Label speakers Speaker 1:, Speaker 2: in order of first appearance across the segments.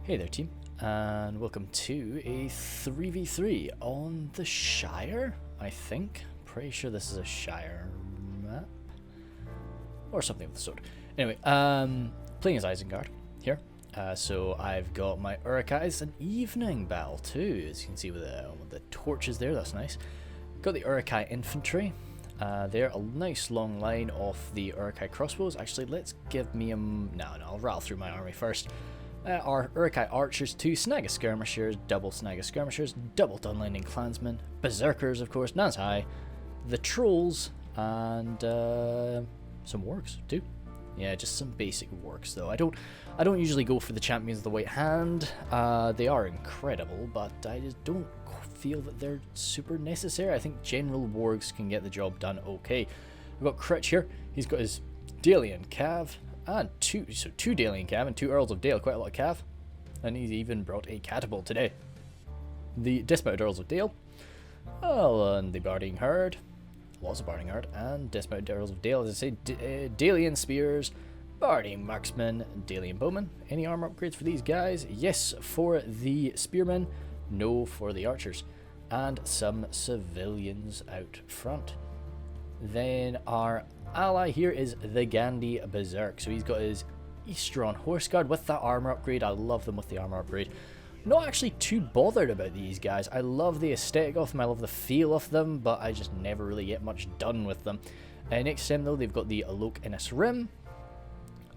Speaker 1: Hey there team, and welcome to a 3v3 on the Shire, I think. Pretty sure this is a Shire map. Or something of the sort. Anyway, playing as Isengard here. So I've got my Urukais, an evening battle too, as you can see with the torches there, that's nice. Got the Urukai infantry. They're a nice long line of the Urukai crossbows. Actually, let's give me I'll rattle through my army first. Our Urukai archers, 2 snagga skirmishers, double snagga skirmishers, double dunlending clansmen, berserkers of course, Nans High, the trolls, and some wargs too. Yeah, just some basic wargs though. I don't usually go for the champions of the White Hand. They are incredible, but I just don't feel that they're super necessary. I think general wargs can get the job done okay. We've got Critch here. He's got his Dalian Cav. And two Dalian Cav and 2 Earls of Dale, quite a lot of Cav. And he's even brought a catapult today. The dismounted Earls of Dale. Oh, and the Barding Herd. Lots of Barding Herd. And dismounted Earls of Dale, as I say, Dalian Spears, Barding Marksmen, Dalian Bowmen. Any armor upgrades for these guys? Yes, for the Spearmen. No, for the Archers. And some civilians out front. Then our ally here is the Gandhi Berserk. So he's got his Eastron Horse Guard with that armor upgrade. I love them with the armor upgrade. Not actually too bothered about these guys. I love the aesthetic of them. I love the feel of them, but I just never really get much done with them. Next to them though, they've got the Alok Innis Rim.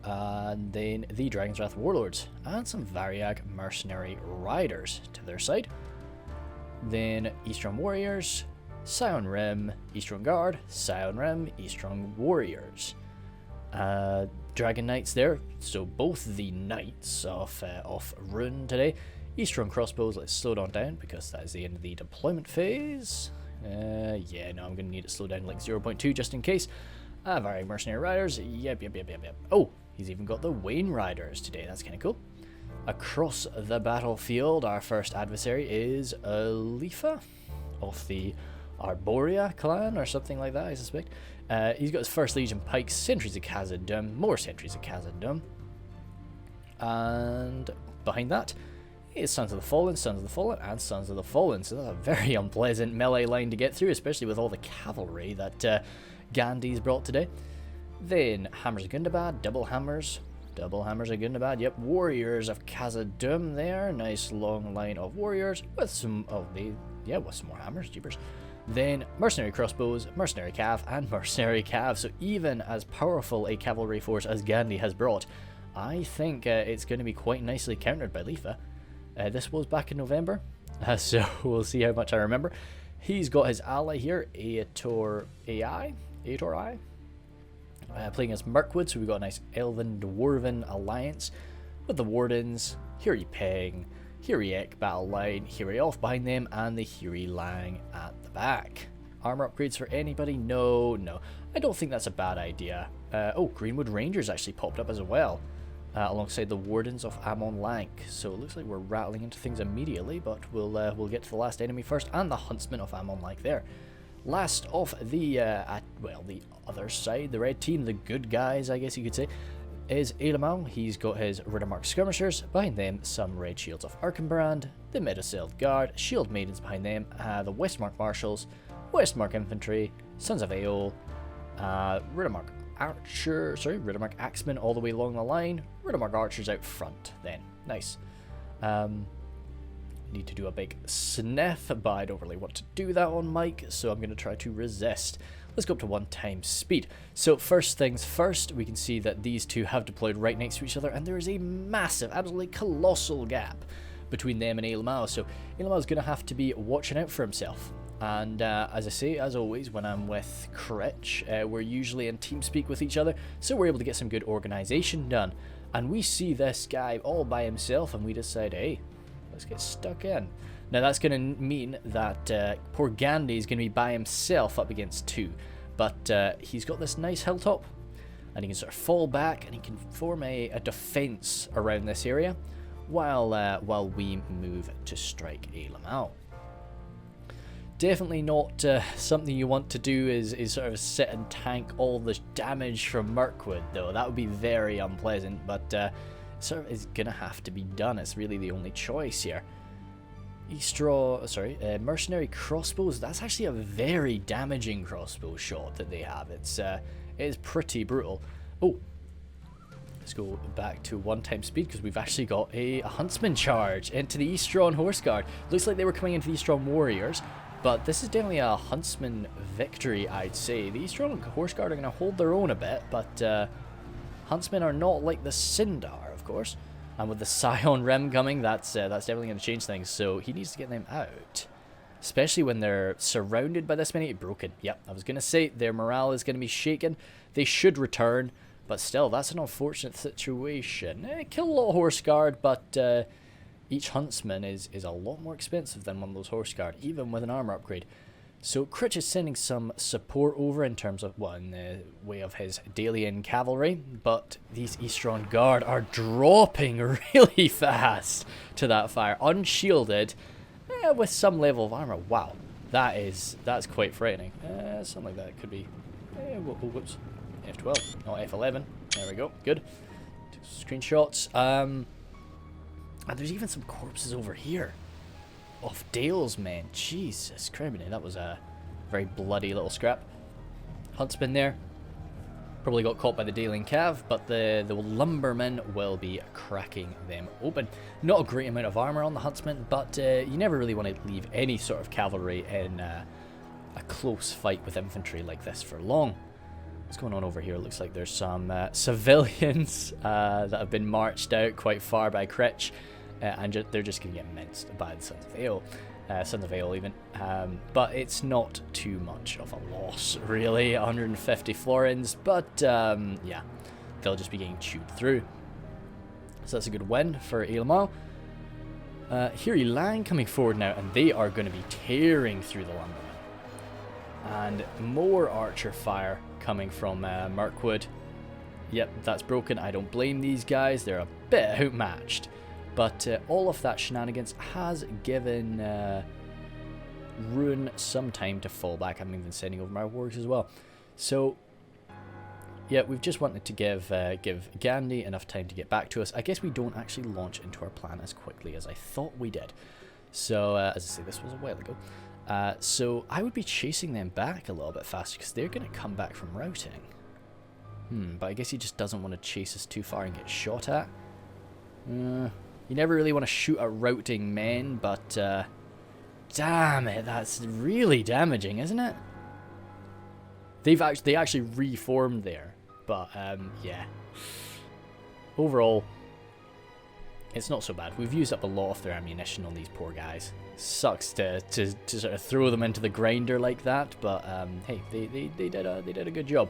Speaker 1: And then the Dragon's Wrath Warlords. And some Variag Mercenary Riders to their side. Then Eastron Warriors. Scion Rim, Eastron Guard, Scion Rim, Eastron Warriors. Dragon Knights there, so both the Knights of Rhun today. Eastron Crossbows, let's slow down because that is the end of the deployment phase. Yeah, no, I'm going to need to slow down like 0.2 just in case. Varied Mercenary Riders, yep. Oh, he's even got the Wayne Riders today, that's kind of cool. Across the battlefield, our first adversary is Alifa of the Arborea clan or something like that, I suspect. He's got his First Legion Pikes, Sentries of Khazad-Dum, more Sentries of Khazad-Dum. And behind that is Sons of the Fallen, and Sons of the Fallen. So that's a very unpleasant melee line to get through, especially with all the cavalry that Gandhi's brought today. Then Hammers of Gundabad, double hammers of Gundabad, yep, Warriors of Khazad-Dum there, nice long line of warriors with some of the, with some more hammers, jeepers. Then Mercenary Crossbows, Mercenary Cav, and Mercenary Cav. So even as powerful a cavalry force as Gandhi has brought, I think it's going to be quite nicely countered by Lifa. This was back in November, so we'll see how much I remember. He's got his ally here, Aetor I, playing as Mirkwood, so we've got a nice Elven Dwarven alliance with the Wardens, Hiri Peng, Hiri Ek battle line, Hiri off behind them, and the Hiri Lang at the back. Armor upgrades for anybody? No. I don't think that's a bad idea. Oh, Greenwood Rangers actually popped up as well, alongside the Wardens of Amon Lank. So it looks like we're rattling into things immediately, but we'll get to the last enemy first, and the Huntsman of Amon Lank there. Last off the the other side, the red team, the good guys, I guess you could say, is Elamau. He's got his Riddermark Skirmishers, behind them some Red Shields of Arkenbrand, the Meadowseld Guard, Shield Maidens behind them, the Westmark Marshals, Westmark Infantry, Sons of Aeol, Riddermark Axemen all the way along the line, Riddermark Archers out front then. Nice. Need to do a big sniff, but I don't really want to do that on mic, so I'm going to try to resist. Let's go up to 1 times speed. So first things first, we can see that these two have deployed right next to each other, and there is a massive, absolutely colossal gap between them and Elamau. So Elamau is going to have to be watching out for himself. And as I say, as always, when I'm with Critch, we're usually in TeamSpeak with each other, so we're able to get some good organization done. And we see this guy all by himself, and we decide, hey, let's get stuck in. Now that's going to mean that poor Gandhi is going to be by himself up against 2. But he's got this nice hilltop, and he can sort of fall back, and he can form a defense around this area, while we move to strike Elamau. Definitely not something you want to do is sort of sit and tank all the damage from Mirkwood, though. That would be very unpleasant, but sort of is gonna have to be done. It's really the only choice here. Mercenary crossbows. That's actually a very damaging crossbow shot that they have. It is pretty brutal. Oh, let's go back to 1 speed because we've actually got a huntsman charge into the Eastron Horse Guard. Looks like they were coming into the Eastron Warriors, but this is definitely a huntsman victory, I'd say. The Eastron Horse Guard are going to hold their own a bit, but huntsmen are not like the Sindar, of course. And with the Scion Rem coming, that's definitely going to change things. So he needs to get them out, especially when they're surrounded by this many. Broken. Yep, I was going to say their morale is going to be shaken. They should return, but still, that's an unfortunate situation. Kill a lot of Horse Guard, but each huntsman is a lot more expensive than one of those Horse Guard, even with an armor upgrade. So Critch is sending some support over in terms of, well, in the way of his Dalian cavalry, but these Eastron Guard are dropping really fast to that fire, unshielded, with some level of armor. Wow, that's quite frightening. Something like that could be, whoops, F12, not F11. There we go, good. Screenshots. And there's even some corpses over here of Dale's men. Jesus criminy, that was a very bloody little scrap. Huntsman there. Probably got caught by the Dalian Cav, but the lumbermen will be cracking them open. Not a great amount of armor on the Huntsman, but you never really want to leave any sort of cavalry in a close fight with infantry like this for long. What's going on over here? It looks like there's some civilians that have been marched out quite far by Critch. And they're just going to get minced by the Sons of Ale. Sons of Ale even. But it's not too much of a loss, really. 150 florins. But, yeah, they'll just be getting chewed through. So that's a good win for Ailmal. Hiri Lang coming forward now, and they are going to be tearing through the lumbermen. And more archer fire coming from Mirkwood. Yep, that's broken. I don't blame these guys. They're a bit outmatched. But all of that shenanigans has given Rhun some time to fall back. I'm even sending over my wargs as well. So, yeah, we've just wanted to give Gandhi enough time to get back to us. I guess we don't actually launch into our plan as quickly as I thought we did. So, as I say, this was a while ago. So I would be chasing them back a little bit faster because they're going to come back from routing. But I guess he just doesn't want to chase us too far and get shot at. You never really want to shoot at routing men, but damn it, that's really damaging, isn't it? They actually reformed there, but yeah. Overall, it's not so bad. We've used up a lot of their ammunition on these poor guys. Sucks to sort of throw them into the grinder like that, but hey, they did a good job.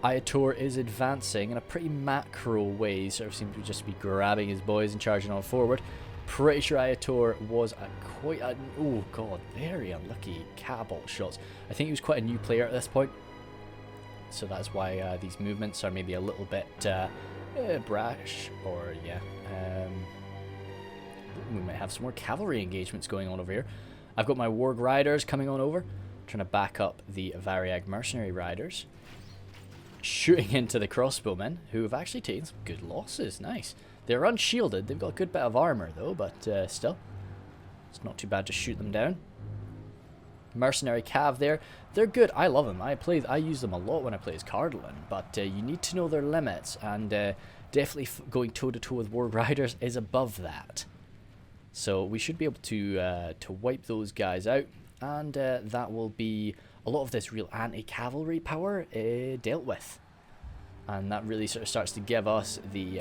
Speaker 1: Ayator is advancing in a pretty macro way. Sort of seems to just be grabbing his boys and charging on forward. Pretty sure Ayator was quite a, oh god, very unlucky cabal shots. I think he was quite a new player at this point, so that's why these movements are maybe a little bit brash, or yeah. We might have some more cavalry engagements going on over here. I've got my Warg Riders coming on over, trying to back up the Variag Mercenary Riders. Shooting into the crossbowmen, who have actually taken some good losses. Nice. They're unshielded. They've got a good bit of armor, though, but still. It's not too bad to shoot them down. Mercenary Cav there. They're good. I love them. I use them a lot when I play as Cardinal, but you need to know their limits, and definitely going toe-to-toe with Warg Riders is above that. So we should be able to wipe those guys out, and that will be a lot of this real anti-cavalry power dealt with. And that really sort of starts to give us the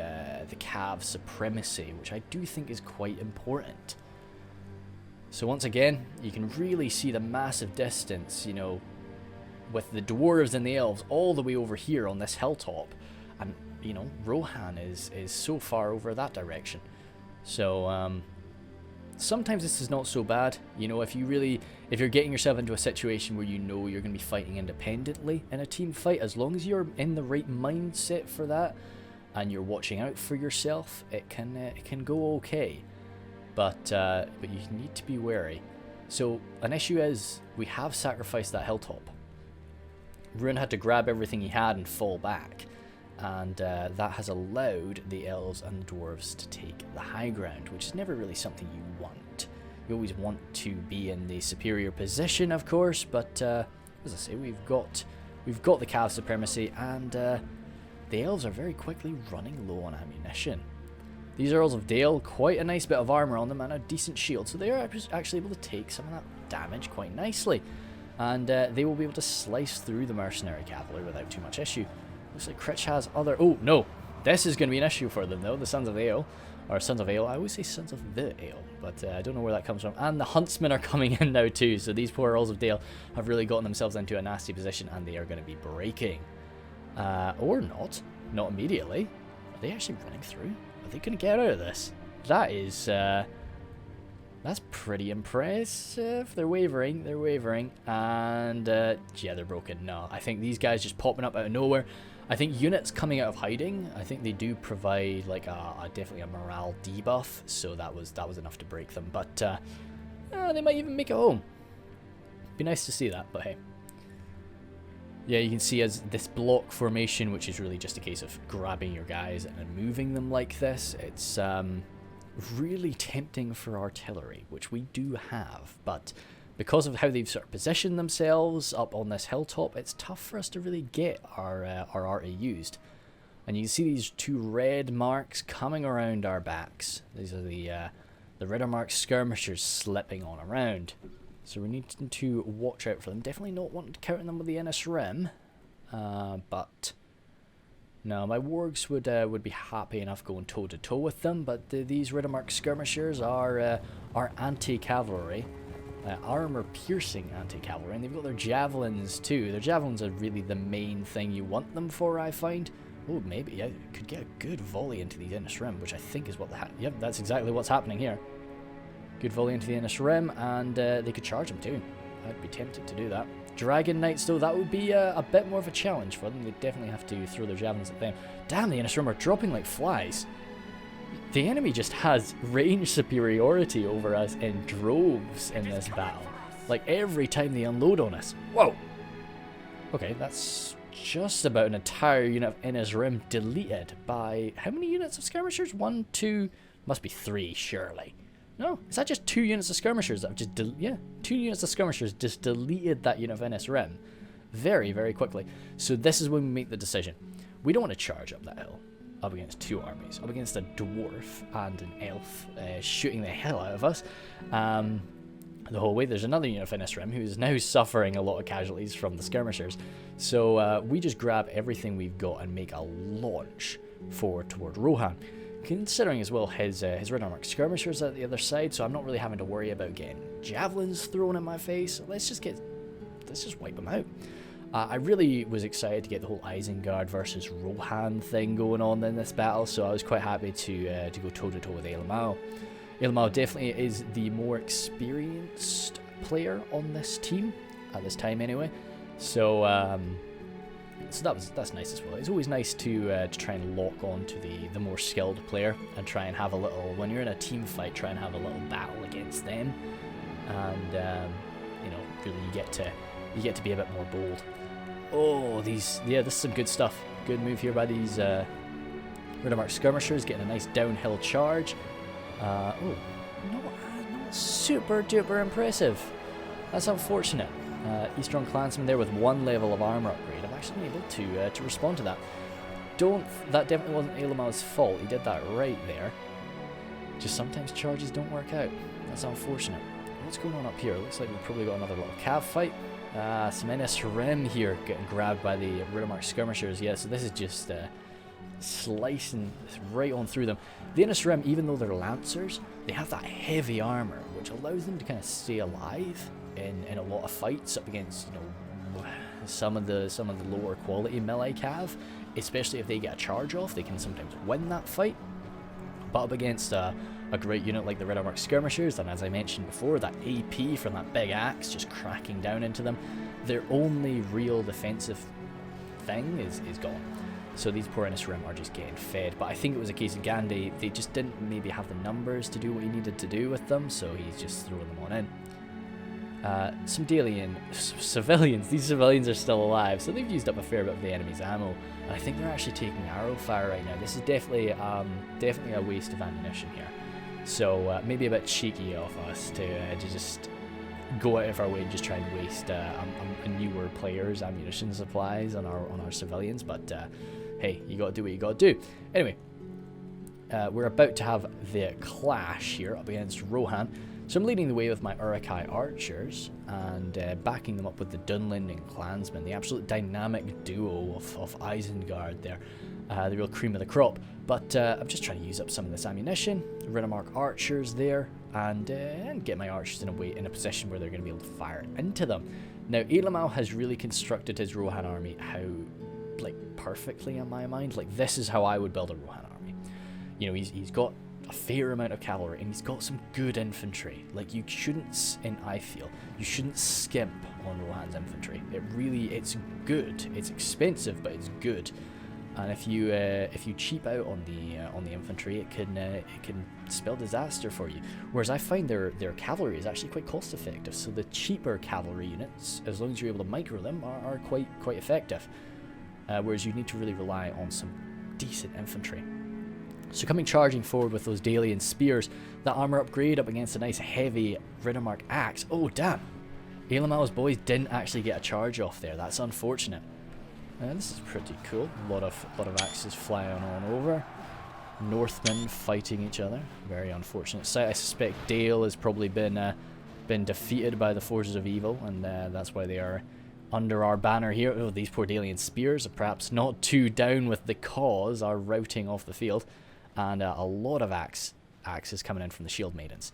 Speaker 1: Cav supremacy, which I do think is quite important. So once again, you can really see the massive distance, you know, with the dwarves and the elves all the way over here on this hilltop. And, you know, Rohan is so far over that direction. So, sometimes this is not so bad. You know, if you're getting yourself into a situation where you know you're going to be fighting independently in a team fight, as long as you're in the right mindset for that and you're watching out for yourself, it can go okay. But you need to be wary. So an issue is we have sacrificed that hilltop. Rhun had to grab everything he had and fall back. and that has allowed the elves and the dwarves to take the high ground, which is never really something you want. You always want to be in the superior position, of course, but as I say, we've got the Cav supremacy, and the elves are very quickly running low on ammunition. These Earls of Dale, quite a nice bit of armor on them and a decent shield, so they are actually able to take some of that damage quite nicely. And they will be able to slice through the mercenary cavalry without too much issue. Looks like Critch has other... Oh, no! This is going to be an issue for them, though. The Sons of Ale. Or Sons of Ale. I always say Sons of the Ale, but I don't know where that comes from. And the Huntsmen are coming in now, too. So these poor Earls of Dale have really gotten themselves into a nasty position, and they are going to be breaking. Or not. Not immediately. Are they actually running through? Are they going to get out of this? That is... that's pretty impressive. They're wavering. They're wavering. And, yeah, they're broken. No, I think these guys just popping up out of nowhere. I think units coming out of hiding, I think they do provide, like, definitely a morale debuff. So that was enough to break them. But, they might even make it home. Be nice to see that, but hey. Yeah, you can see as this block formation, which is really just a case of grabbing your guys and moving them like this. It's, really tempting for artillery, which we do have, but because of how they've sort of positioned themselves up on this hilltop, it's tough for us to really get our arty used. And you can see these two red marks coming around our backs. These are the Riddermark skirmishers slipping on around, so we need to watch out for them. Definitely not wanting to counter them with the Innis Rim, but no, my wargs would be happy enough going toe to toe with them, but these Riddermark skirmishers are anti-cavalry, armor-piercing anti-cavalry, and they've got their javelins too. Their javelins are really the main thing you want them for, I find. Oh, maybe I could get a good volley into the Innis Rim, which I think is what yep, that's exactly what's happening here. Good volley into the Innis Rim, and they could charge them too. I'd be tempted to do that. Dragon Knights, though, that would be a bit more of a challenge for them. They'd definitely have to throw their javelins at them. Damn, the Innis Rim are dropping like flies. The enemy just has range superiority over us in droves in this battle. Like, every time they unload on us. Whoa! Okay, that's just about an entire unit of Innis Rim deleted by... How many units of skirmishers? 1, 2... Must be 3, surely. No, is that just 2 units of skirmishers that have just... Yeah, 2 units of skirmishers just deleted that unit of Innis Rim very, very quickly. So this is when we make the decision. We don't want to charge up that hill up against 2 armies, up against a dwarf and an elf shooting the hell out of us the whole way. There's another unit of Innis Rim who's now suffering a lot of casualties from the skirmishers. So we just grab everything we've got and make a launch forward toward Rohan. Considering as well his Riddermark skirmishers at the other side, so I'm not really having to worry about getting javelins thrown in my face. Let's just wipe them out. I really was excited to get the whole Isengard versus Rohan thing going on in this battle, so I was quite happy to go toe to toe with Elamau. Elamau definitely is the more experienced player on this team at this time, anyway. So that's nice as well. It's always nice to try and lock on to the more skilled player and try and have a little, when you're in a team fight, try and have a little battle against them, and you know, really you get to be a bit more bold. Oh, this is some good stuff. Good move here by these Riddermark skirmishers, getting a nice downhill charge. Not super duper impressive. That's unfortunate. Eastern Clansman there with 1 level of armor upgrade. I've actually been able to respond to that. That definitely wasn't Elamau's fault. He did that right there. Just sometimes charges don't work out. That's unfortunate. What's going on up here? Looks like we've probably got another little cav fight. Some Innis Rim here getting grabbed by the Riddermark skirmishers. Yeah, so this is just slicing right on through them. The Innis Rim, even though they're lancers, they have that heavy armor, which allows them to kind of stay alive in a lot of fights up against, you know, some of the lower quality melee cav. Especially if they get a charge off, they can sometimes win that fight. But up against a great unit like the Riddermark skirmishers, and as I mentioned before, that AP from that big axe just cracking down into them, their only real defensive thing is gone. So these poor Innis Rim are just getting fed. But I think it was a case of Gandhi, they just didn't maybe have the numbers to do what he needed to do with them, so he's just throwing them on in. some Dalian civilians. These civilians are still alive, so they've used up a fair bit of the enemy's ammo. And I think they're actually taking arrow fire right now. This is definitely a waste of ammunition here. So maybe a bit cheeky of us to just go out of our way and just try and waste a newer player's ammunition supplies on our civilians. But hey, you gotta do what you gotta do. Anyway, we're about to have the clash here up against Rohan. So I'm leading the way with my Uruk-hai archers and backing them up with the Dunlending clansmen, the absolute dynamic duo of Isengard there, the real cream of the crop. But I'm just trying to use up some of this ammunition, Rhun archers there, and get my archers in a position where they're going to be able to fire into them. Now, Elamau has really constructed his Rohan army perfectly in my mind. Like, this is how I would build a Rohan army. You know, he's got a fair amount of cavalry, and he's got some good infantry. Like, you shouldn't, I feel, you shouldn't skimp on Rohan's infantry. It's good. It's expensive, but it's good. And if you cheap out on the infantry, it can spell disaster for you. Whereas I find their cavalry is actually quite cost effective. So the cheaper cavalry units, as long as you're able to micro them, are quite effective. Whereas you need to really rely on some decent infantry. So coming charging forward with those Dalian spears, that armor upgrade up against a nice heavy Rhun axe. Oh damn! Elamau's boys didn't actually get a charge off there. That's unfortunate. This is pretty cool. A lot of axes flying on over. Northmen fighting each other. Very unfortunate sight. I suspect Dale has probably been defeated by the forces of evil, and that's why they are under our banner here. Oh, these poor Dalian spears are perhaps not too down with the cause, are routing off the field. And a lot of axes coming in from the shield maidens.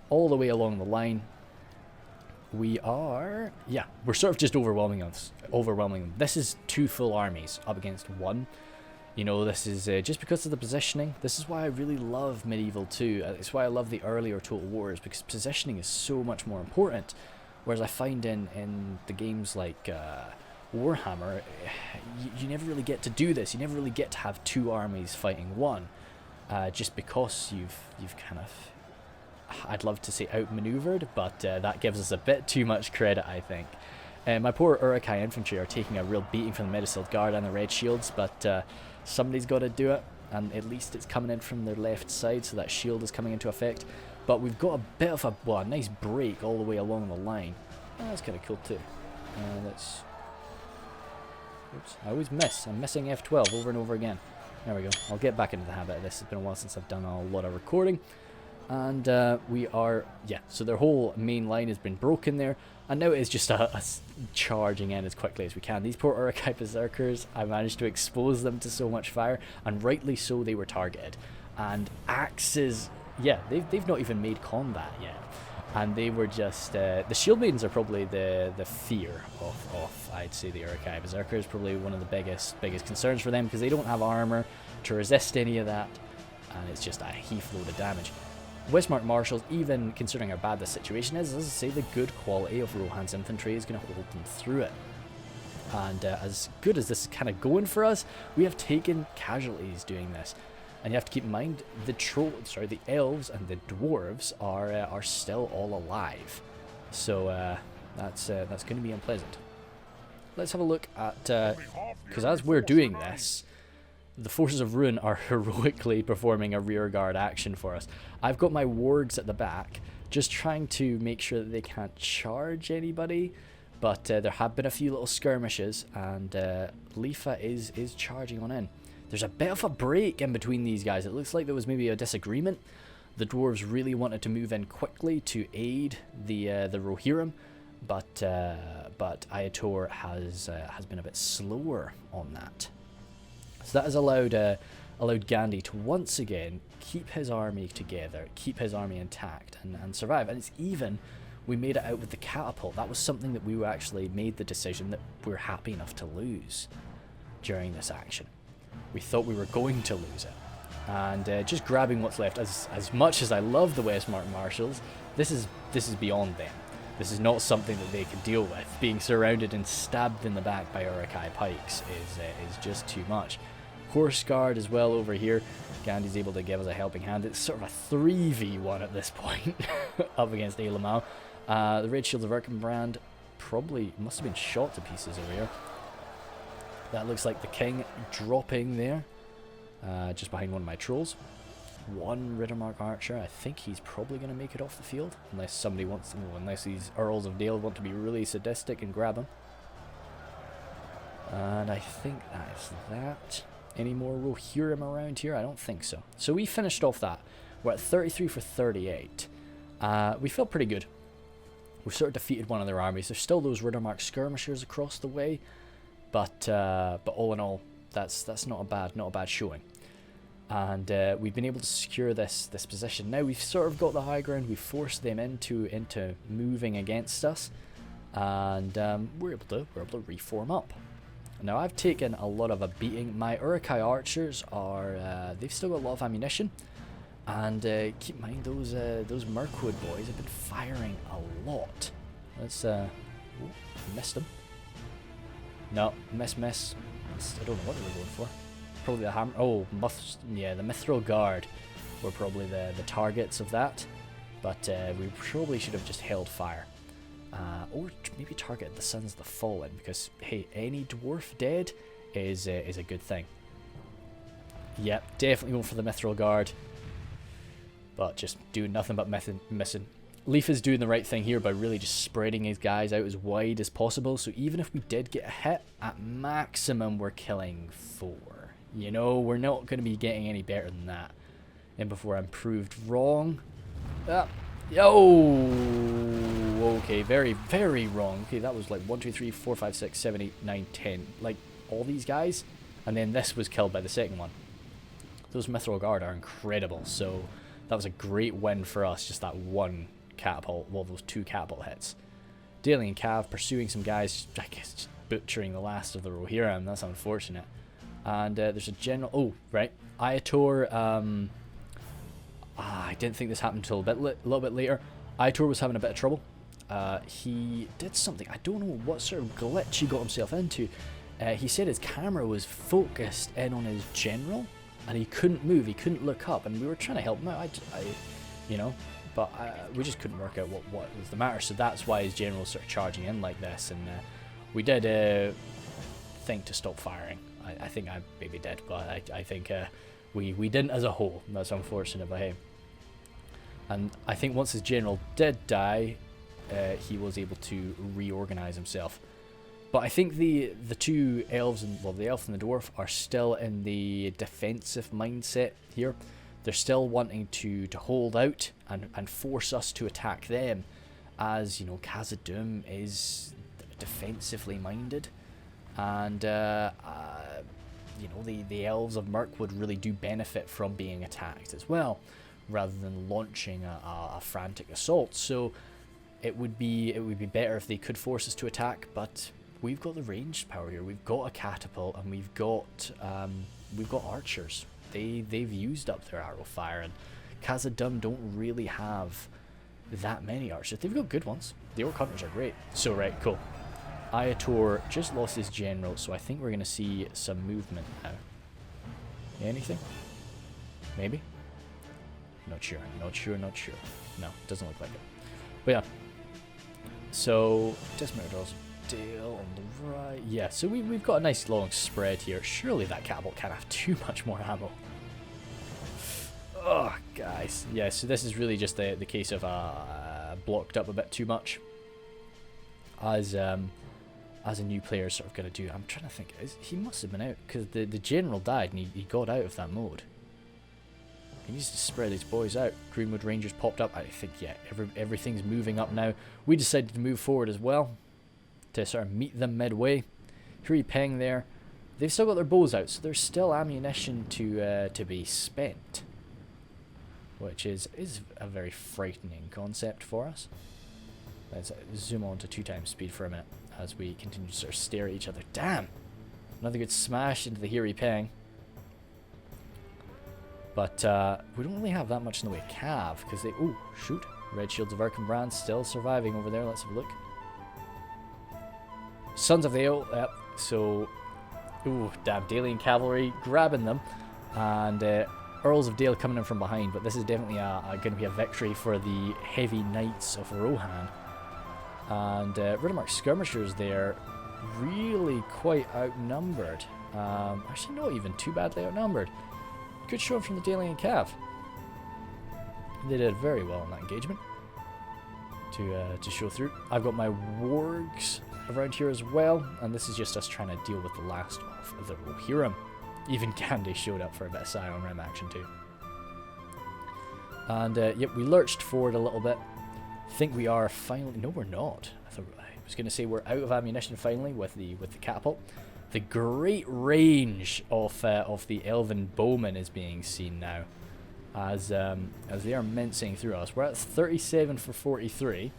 Speaker 1: All the way along the line, we're sort of just overwhelming them. This is 2 full armies up against 1. You know, this is just because of the positioning. This is why I really love Medieval 2. It's why I love the earlier Total Wars, because positioning is so much more important. Whereas I find in the games like Warhammer, you never really get to do this. You never really get to have 2 armies fighting 1, just because you've kind of, I'd love to say outmaneuvered, but that gives us a bit too much credit, I think. My poor Uruk-hai infantry are taking a real beating from the Medicilled Guard and the Red Shields, but somebody's got to do it, and at least it's coming in from their left side, so that shield is coming into effect. But we've got a bit of a nice break all the way along the line. That's kind of cool too. Oops, I always miss. I'm missing F12 over and over again. There we go. I'll get back into the habit of this. It's been a while since I've done a lot of recording. And so their whole main line has been broken there. And now it's just a charging in as quickly as we can. These poor Uruk-hai berserkers, I managed to expose them to so much fire. And rightly so, they were targeted. And axes, they've not even made combat yet. And they were just, the shield maidens are probably the fear of I'd say, the Uruk-hai berserkers. Probably one of the biggest concerns for them, because they don't have armor to resist any of that. And it's just a heap load of damage. Westmark Marshals, even considering how bad the situation is, as I say, the good quality of Rohan's infantry is going to hold them through it. And as good as this is kind of going for us, we have taken casualties doing this. And you have to keep in mind, the elves and the dwarves are still all alive. So that's going to be unpleasant. Let's have a look at, because as we're doing this, the forces of Rhun are heroically performing a rearguard action for us. I've got my wargs at the back, just trying to make sure that they can't charge anybody. But there have been a few little skirmishes, and Lifa is charging on in. There's a bit of a break in between these guys. It looks like there was maybe a disagreement. The dwarves really wanted to move in quickly to aid the Rohirrim, but Ayator has been a bit slower on that. So that has allowed Gandhi to once again keep his army together, keep his army intact, and survive. And it's even, we made it out with the catapult. That was something that we actually made the decision that we're happy enough to lose during this action. We thought we were going to lose it. And just grabbing what's left, as much as I love the Westmark Marshals, this is beyond them. This is not something that they can deal with. Being surrounded and stabbed in the back by Uruk-hai pikes is just too much. Horse Guard as well over here. Gandhi's able to give us a helping hand. It's sort of a 3v1 at this point up against Elamau. The Red Shield of Erkenbrand probably must have been shot to pieces over here. That looks like the king dropping there, just behind one of my trolls. One Riddermark archer. I think he's probably going to make it off the field, unless somebody wants to, unless these Earls of Dale want to be really sadistic and grab him. And I think that is that. Any more Rohirrim around here? I don't think so. So we finished off that. We're at 33 for 38. We feel pretty good. We've sort of defeated one of their armies. There's still those Riddermark skirmishers across the way, but all in all, that's not a bad showing. And we've been able to secure this position. Now we've sort of got the high ground. We've forced them into moving against us, and we're able to reform up. Now I've taken a lot of a beating. My Uruk-hai archers are they've still got a lot of ammunition, and keep in mind those Mirkwood boys have been firing a lot. Let's missed them. No, miss. I don't know what they were going for. Probably the hammer. Oh, yeah, the Mithril Guard were probably the targets of that, but we probably should have just held fire, or maybe targeted the Sons of the Fallen, because hey, any dwarf dead is a good thing. Yep, definitely going for the Mithril Guard, but just doing nothing but missing. Leaf is doing the right thing here by really just spreading his guys out as wide as possible, so even if we did get a hit, at maximum we're killing 4. You know, we're not going to be getting any better than that. And before I'm proved wrong. Okay, very, very wrong. Okay, that was like 1, 2, 3, 4, 5, 6, 7, 8, 9, 10. Like, all these guys. And then this was killed by the second one. Those Mithril Guard are incredible. So, that was a great win for us. Just that one catapult. Well, those 2 catapult hits. Daly and Cav pursuing some guys. I guess just butchering the last of the Rohirrim. That's unfortunate. And there's a general... Oh, right. Ayator... I didn't think this happened until a little bit later. Ayator was having a bit of trouble. He did something. I don't know what sort of glitch he got himself into. He said his camera was focused in on his general, and he couldn't move. He couldn't look up, and we were trying to help him out. But we just couldn't work out what was the matter. So that's why his general was sort of charging in like this. And we did think to stop firing. I think I maybe did, but I think we didn't as a whole. That's unfortunate, but hey. And I think once his general did die, he was able to reorganize himself. But I think the 2 elves, the elf and the dwarf, are still in the defensive mindset here. They're still wanting to hold out and force us to attack them, as, you know, Khazad-Dum is defensively minded. And, you know, the elves of Mirkwood really do benefit from being attacked as well, rather than launching a frantic assault. So it would be better if they could force us to attack, but we've got the ranged power here. We've got a catapult, and we've got archers. They've used up their arrow fire, and Khazad-Dum don't really have that many archers. They've got good ones. The orc hunters are great. So right, cool. Ayator just lost his general, so I think we're going to see some movement now. Anything? Maybe? Not sure. No, doesn't look like it. But yeah. So, Dismounted Earls of Dale on the right. Yeah, so we've got a nice long spread here. Surely that catapult can't have too much more ammo. Oh, guys. Yeah, so this is really just the case of blocked up a bit too much. As a new player is sort of going to do. I'm trying to think. He must have been out, because the general died and he got out of that mode. He needs to spread these boys out. Greenwood Rangers popped up. I think, yeah, everything's moving up now. We decided to move forward as well, to sort of meet them midway. Huri Peng there. They've still got their bows out, so there's still ammunition to be spent, which is a very frightening concept for us. Let's zoom on to 2 times speed for a minute as we continue to sort of stare at each other. Damn! Another good smash into the Hiri Peng. But we don't really have that much in the way of Cav, because they... Oh, shoot. Red Shields of Erkenbrand still surviving over there. Let's have a look. Sons of the Ale. Yep. So... Ooh, damn. Dalian Cavalry grabbing them. And Earls of Dale coming in from behind. But this is definitely going to be a victory for the Heavy Knights of Rohan. And Riddermark skirmishers there, really quite outnumbered. Actually, not even too badly outnumbered. Good show from the Dalian Cav. They did very well in that engagement to show through. I've got my wargs around here as well, and this is just us trying to deal with the last of the Rohirrim. Even Gandhi showed up for a bit of Scion Rim action too. And yep, we lurched forward a little bit. Think we are finally... No, we're not. I was going to say we're out of ammunition finally with the catapult. The great range of the elven bowmen is being seen now, as they are mincing through us. We're at 37 for 43,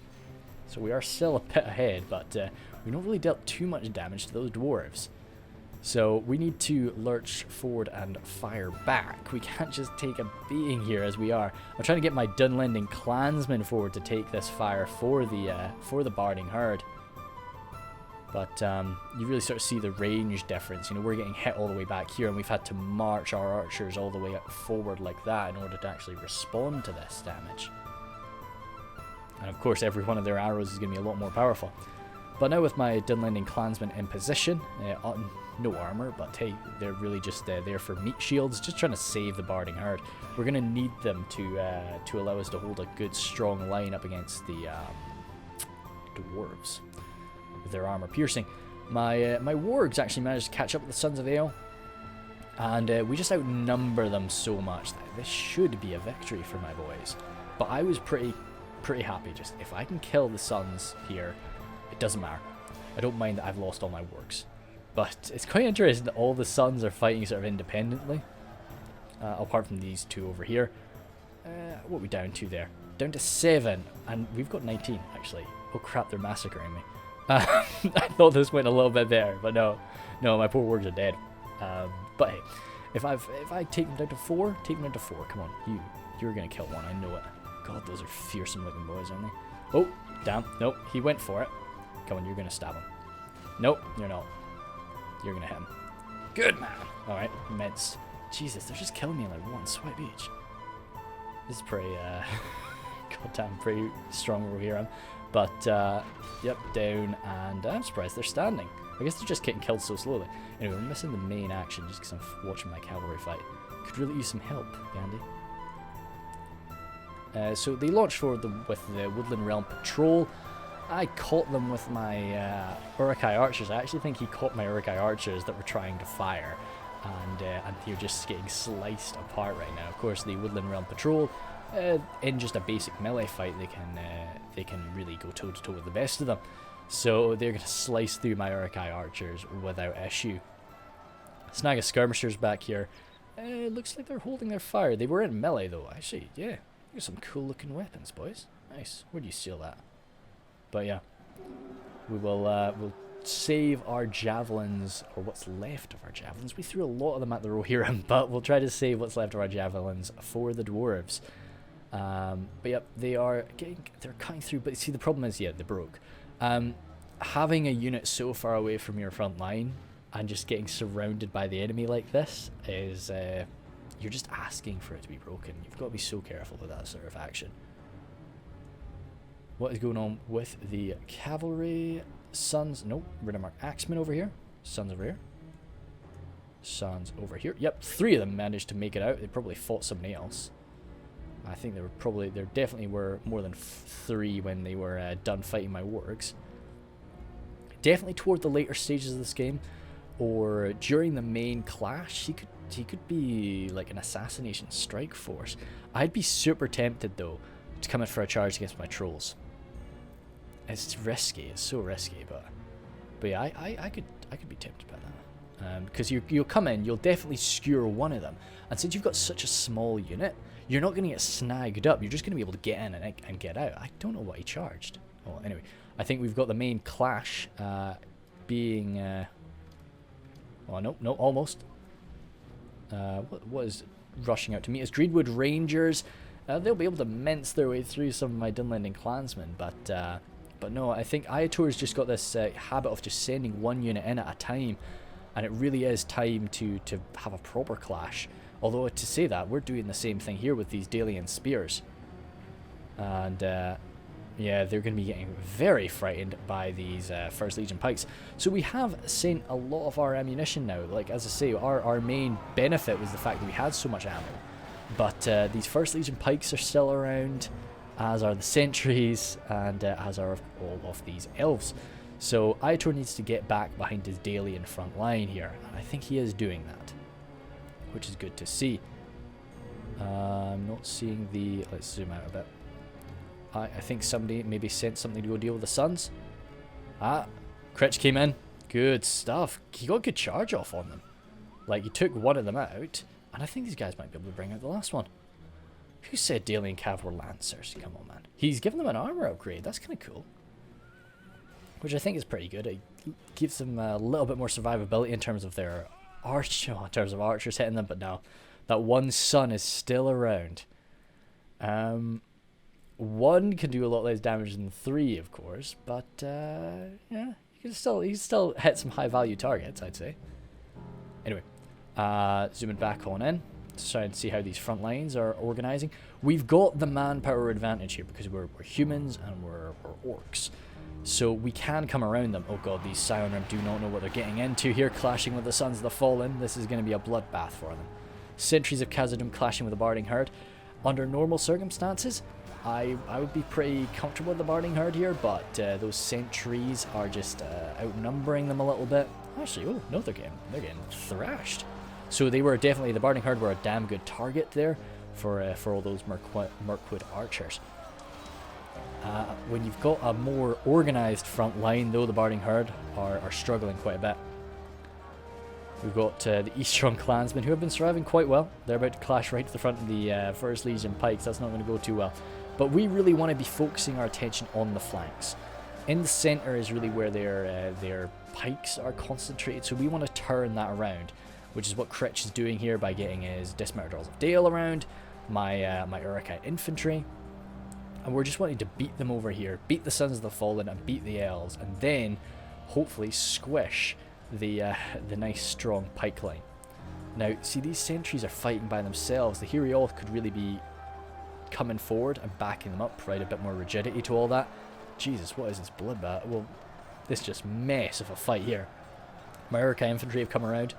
Speaker 1: so we are still a bit ahead, but we've not really dealt too much damage to those dwarves. So we need to lurch forward and fire back. We can't just take a beating here as we are. I'm trying to get my Dunlending clansmen forward to take this fire for the Barding herd. But you really sort of see the range difference. You know, we're getting hit all the way back here, and we've had to march our archers all the way up forward like that in order to actually respond to this damage. And of course, every one of their arrows is going to be a lot more powerful. But now with my Dunlending clansmen in position, no armor, but hey, they're really just there for meat shields, just trying to save the Barding herd. We're going to need them to allow us to hold a good strong line up against the dwarves with their armor piercing. My wargs actually managed to catch up with the Sons of Ale, and we just outnumber them so much that this should be a victory for my boys. But I was pretty happy. Just if I can kill the Sons here, it doesn't matter. I don't mind that I've lost all my wargs. But it's quite interesting that all the Sons are fighting sort of independently, apart from these two over here. What are we down to there? Down to 7, and we've got 19 actually. Oh crap, they're massacring me. I thought this went a little bit better, but no, my poor wargs are dead. But hey, if I take them down to 4, take them down to 4. Come on, you're gonna kill one. I know it. God, those are fearsome looking boys, aren't they? Oh, damn! Nope, he went for it. Come on, you're gonna stab him. Nope, you're not. You're gonna hit him. Good man. All right, minced. Jesus, they're just killing me in like one swipe each. This is pretty, goddamn, pretty strong Rohirrim. But yep, down, and I'm surprised they're standing. I guess they're just getting killed so slowly. Anyway, we're missing the main action just because I'm watching my cavalry fight. Could really use some help, Gandhi. So they launched forward with the Woodland Realm Patrol. I caught them with my Uruk-hai archers. I actually think he caught my Uruk-hai archers that were trying to fire, and they're just getting sliced apart right now. Of course, the Woodland Realm Patrol, in just a basic melee fight, they can really go toe to toe with the best of them. So they're going to slice through my Uruk-hai archers without issue. Snag of skirmishers back here. Looks like they're holding their fire. They were in melee though. Actually, yeah. There's some cool looking weapons, boys. Nice. Where do you steal that? But yeah, we will we'll save our javelins, or what's left of our javelins. We threw a lot of them at the Rohirrim, but we'll try to save what's left of our javelins for the dwarves. But yep, they're cutting through. But see, the problem is, yeah, they broke. Having a unit so far away from your front line and just getting surrounded by the enemy like this is you're just asking for it to be broken. You've got to be so careful with that sort of action. What is going on with the cavalry? Sons, nope, Riddermark Axemen over here. Sons over here. Sons over here. Yep, 3 of them managed to make it out. They probably fought somebody else. I think there definitely were more than 3 when they were done fighting my wargs. Definitely toward the later stages of this game, or during the main clash, he could be like an assassination strike force. I'd be super tempted though to come in for a charge against my trolls. It's risky. It's so risky, but yeah, I could be tempted by that. Because you'll come in, you'll definitely skewer one of them, and since you've got such a small unit, you're not going to get snagged up. You're just going to be able to get in and get out. I don't know what he charged. Oh, anyway, I think we've got the main clash being. Oh no, almost. What is rushing out to meet us? Greenwood Rangers. They'll be able to mince their way through some of my Dunlending clansmen, but no, I think Ayator's just got this habit of just sending one unit in at a time, and it really is time to have a proper clash. Although to say that, we're doing the same thing here with these Dalian spears, and Yeah, they're going to be getting very frightened by these First Legion pikes. So we have sent a lot of our ammunition now. Like, as I say, our main benefit was the fact that we had so much ammo. But these First Legion pikes are still around, as are the sentries, and as are all of these elves. So Aitor needs to get back behind his Dalian front line here, and I think he is doing that, which is good to see. I'm not seeing the... Let's zoom out a bit. I think somebody maybe sent something to go deal with the Suns. Ah, Critch came in. Good stuff. He got a good charge off on them. Like, he took one of them out, and I think these guys might be able to bring out the last one. Who said Dalian Cav were Lancers? Come on, man. He's given them an armor upgrade. That's kind of cool. Which I think is pretty good. It gives them a little bit more survivability in terms of their in terms of archers hitting them, but no. That one Sun is still around. One can do a lot less damage than 3, of course, but yeah, you can still hit some high value targets, I'd say. Anyway, zooming back on in to try and see how these front lines are organizing. We've got the manpower advantage here because we're humans and we're orcs, so we can come around them. Oh god, these Scion do not know what they're getting into here, clashing with the Sons of the Fallen. This is going to be a bloodbath for them. Sentries of Khazad-Dum clashing with the Barding Herd. Under normal circumstances, I would be pretty comfortable with the Barding Herd here, but those sentries are just outnumbering them a little bit. Actually, oh no, they're getting thrashed. So they were definitely, the Barding Herd were a damn good target there for all those Mirkwood archers. When you've got a more organized front line, though, the Barding Herd are struggling quite a bit. We've got the Eastron clansmen who have been surviving quite well. They're about to clash right to the front of the First Legion pikes. That's not going to go too well. But we really want to be focusing our attention on the flanks. In the center is really where their pikes are concentrated, so we want to turn that around, which is what Critch is doing here by getting his Dismounted Earls of Dale around, my Uruk-hai infantry, and we're just wanting to beat them over here, beat the Sons of the Fallen and beat the Elves, and then hopefully squish the nice strong pike line. Now, see, these sentries are fighting by themselves. The Heriol could really be coming forward and backing them up, provide a bit more rigidity to all that. Jesus, what is this bloodbath? Well, this just mess of a fight here. My Uruk-hai infantry have come around,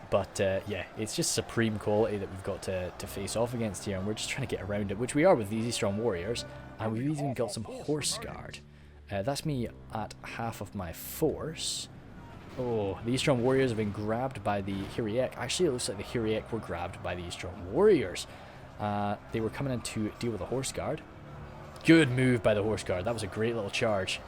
Speaker 1: but yeah, it's just supreme quality that we've got to face off against here, and we're just trying to get around it, which we are with these strong warriors, and we've even got some horse guard. That's me at half of my force. Oh, the Eastron warriors have been grabbed by the Hiriek. Actually, it looks like the Hiriek were grabbed by the Eastron warriors. They were coming in to deal with the horse guard. Good move by the horse guard. That was a great little charge.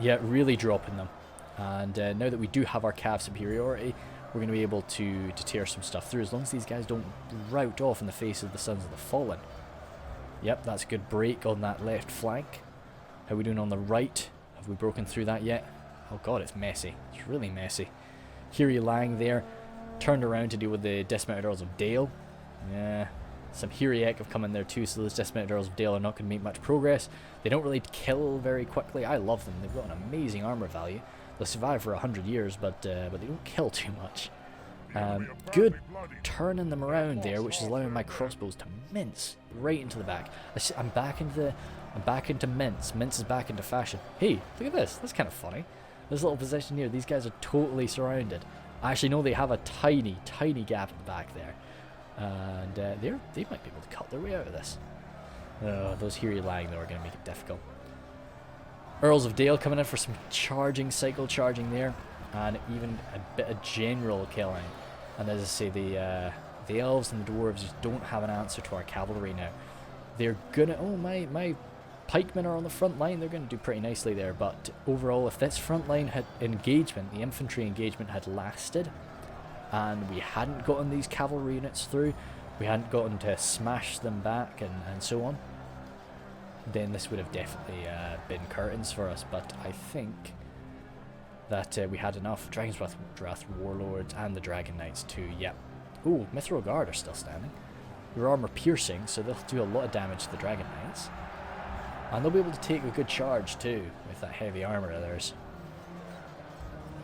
Speaker 1: Yeah, really dropping them. And now that we do have our cav superiority, we're going to be able to tear some stuff through, as long as these guys don't rout off in the face of the Sons of the Fallen. Yep, that's a good break on that left flank. How are we doing on the right? Have we broken through that yet? Oh god, it's messy. It's really messy. Hiri Lang there, turned around to deal with the Dismounted Earls of Dale. Yeah, some Hiriek have come in there too, so those Dismounted Earls of Dale are not going to make much progress. They don't really kill very quickly. I love them. They've got an amazing armor value. They'll survive for 100 years, but they don't kill too much. Good turning them around there, which is allowing my crossbows to mince right into the back. I'm back into mince. Mince is back into fashion. Hey, look at this. That's kind of funny. This little position here, these guys are totally surrounded. Actually, no, they have a tiny, tiny gap at the back there. And they might be able to cut their way out of this. Those Hiri Lang, though, are going to make it difficult. Earls of Dale coming in for some cycle charging there. And even a bit of general killing. And as I say, the elves and the dwarves just don't have an answer to our cavalry now. They're gonna... Oh, my pikemen are on the front line. They're going to do pretty nicely there. But overall, if this front line engagement, the infantry engagement, had lasted, and we hadn't gotten these cavalry units through, we hadn't gotten to smash them back and so on, then this would have definitely been curtains for us. But I think that we had enough. Dragon's Wrath Warlords and the Dragon Knights too, yep. Ooh, Mithril Guard are still standing. They're armor piercing, so they'll do a lot of damage to the Dragon Knights. And they'll be able to take a good charge too, with that heavy armor of theirs.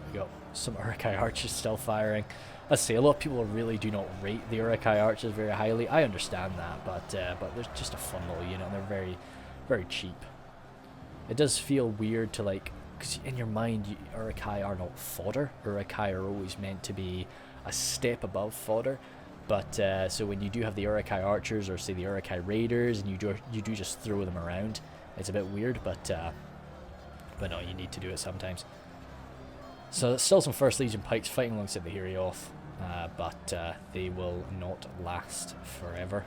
Speaker 1: We got some Uruk-hai archers still firing. I say, a lot of people really do not rate the Uruk-hai archers very highly. I understand that, but they're just a fun little unit, and they're very, very cheap. It does feel weird to like, because in your mind, Urukai are not fodder. Urukai are always meant to be a step above fodder. But so when you do have the Urukai archers or say the Urukai raiders, and you do just throw them around, it's a bit weird. But no, you need to do it sometimes. So there's still some First Legion pikes fighting alongside the Hirioth, but they will not last forever.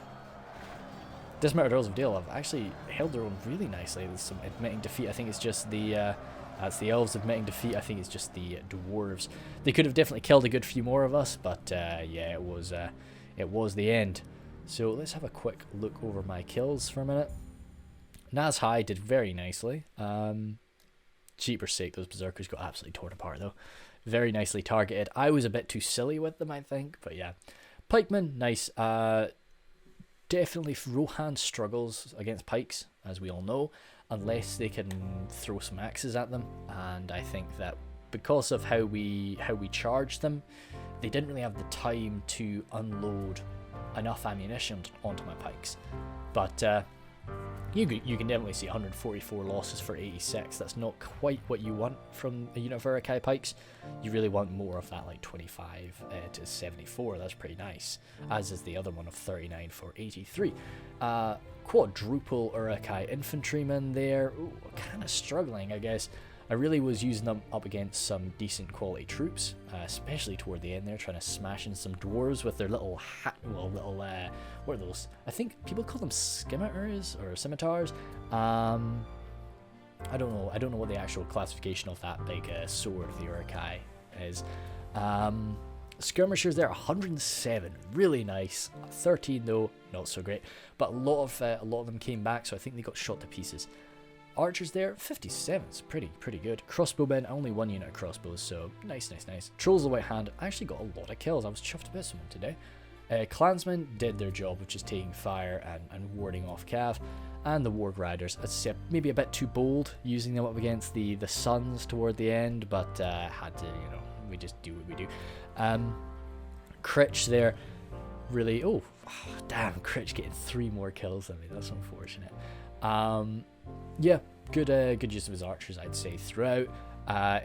Speaker 1: Dismounted Earls of Dale have actually held their own really nicely with some admitting defeat. I think it's just the that's the elves admitting defeat. I think it's just the dwarves. They could have definitely killed a good few more of us, but yeah, it was the end. So let's have a quick look over my kills for a minute. Naz High did very nicely. Cheaper sake, those berserkers got absolutely torn apart though. Very nicely targeted. I was a bit too silly with them, I think, but yeah. Pikemen, nice. Definitely Rohan struggles against pikes, as we all know, unless they can throw some axes at them. And I think that because of how we charged them, they didn't really have the time to unload enough ammunition onto my pikes. But you can definitely see 144 losses for 86. That's not quite what you want from a unit of Urukai pikes. You really want more of that, like 25 to 74. That's pretty nice. As is the other one of 39 for 83. Quadruple Urukai infantrymen there. Ooh, kind of struggling, I guess. I really was using them up against some decent quality troops, especially toward the end there, trying to smash in some dwarves with their little what are those? I think people call them scimitars or scimitars. I don't know what the actual classification of that big sword of the Urukai is. Skirmishers there, 107, really nice. 13 though, not so great. But a lot of them came back, so I think they got shot to pieces. Archers there, 57, it's pretty good. Crossbowmen, only one unit of crossbows, so nice. Trolls of the White Hand, I actually got a lot of kills. I was chuffed about someone today. Clansmen did their job, which is taking fire and warding off cav. And the Warg Riders, as I said, maybe a bit too bold, using them up against the Suns toward the end, but had to, we just do what we do. Critch there, really, oh damn, Critch getting 3 more kills than me, that's unfortunate. Yeah, good use of his archers, I'd say, throughout.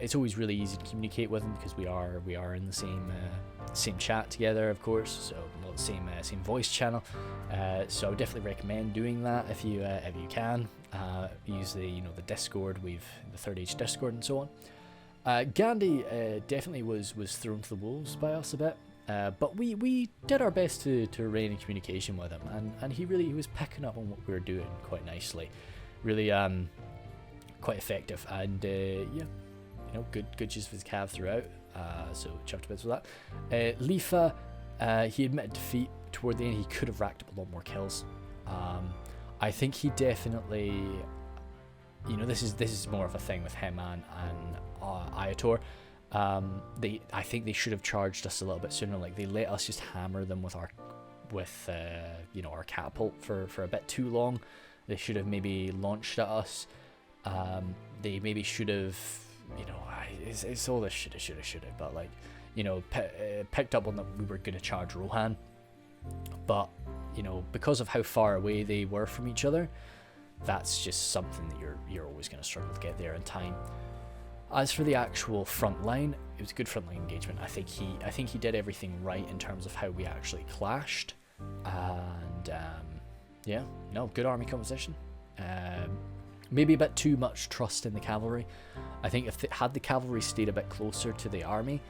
Speaker 1: It's always really easy to communicate with him because we are in the same chat together, of course, so same voice channel. So I would definitely recommend doing that if you can. Use the Discord, the Third Age Discord and so on. Gandhi definitely was thrown to the wolves by us a bit. But we did our best to remain in communication with him, and he was picking up on what we were doing quite nicely. Really quite effective, and yeah, good use of his cav throughout, so chuffed a bit with that. Lifa, he admitted defeat toward the end. He could have racked up a lot more kills. I think he definitely, this is more of a thing with him and Ayator. I think they should have charged us a little bit sooner. Like, they let us just hammer them with our catapult for a bit too long. They should have maybe launched at us. They maybe should have, it's all this should have, but like, picked up on that we were going to charge Rohan. But, because of how far away they were from each other, that's just something that you're always going to struggle to get there in time. As for the actual front line, it was a good front line engagement. I think he did everything right in terms of how we actually clashed, and yeah, no, good army composition. Maybe a bit too much trust in the cavalry. I think had the cavalry stayed a bit closer to the army,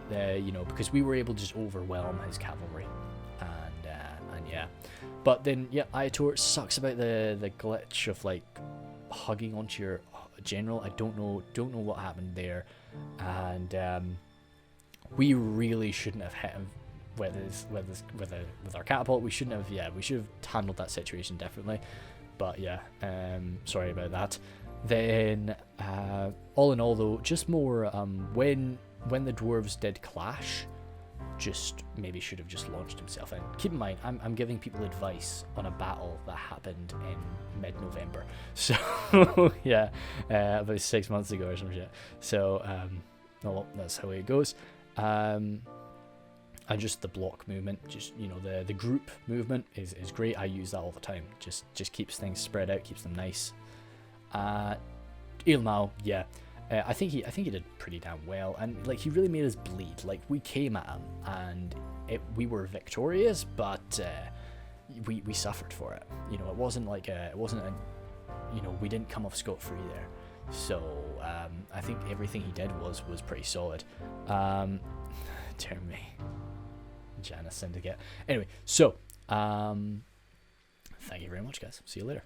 Speaker 1: because we were able to just overwhelm his cavalry, and yeah. But then yeah, Ayator sucks about the glitch of like hugging onto your general. I don't know what happened there, and we really shouldn't have hit him with our catapult. We should have handled that situation differently. But yeah, sorry about that. Then all in all though, just more when the dwarves did clash, just maybe should have just launched himself in. Keep in mind, I'm giving people advice on a battle that happened in mid-November, so yeah, about 6 months ago or some shit. So well, that's how it goes. And just the block movement, just, you know, the group movement is great. I use that all the time. Just keeps things spread out, keeps them nice. Ilmao, yeah. I think he did pretty damn well, and like he really made us bleed. Like we came at him and we were victorious, but we suffered for it. You know, it wasn't you know, we didn't come off scot-free there. So I think everything he did was pretty solid. Dear me, Janus Syndicate. Anyway, so thank you very much, guys. See you later.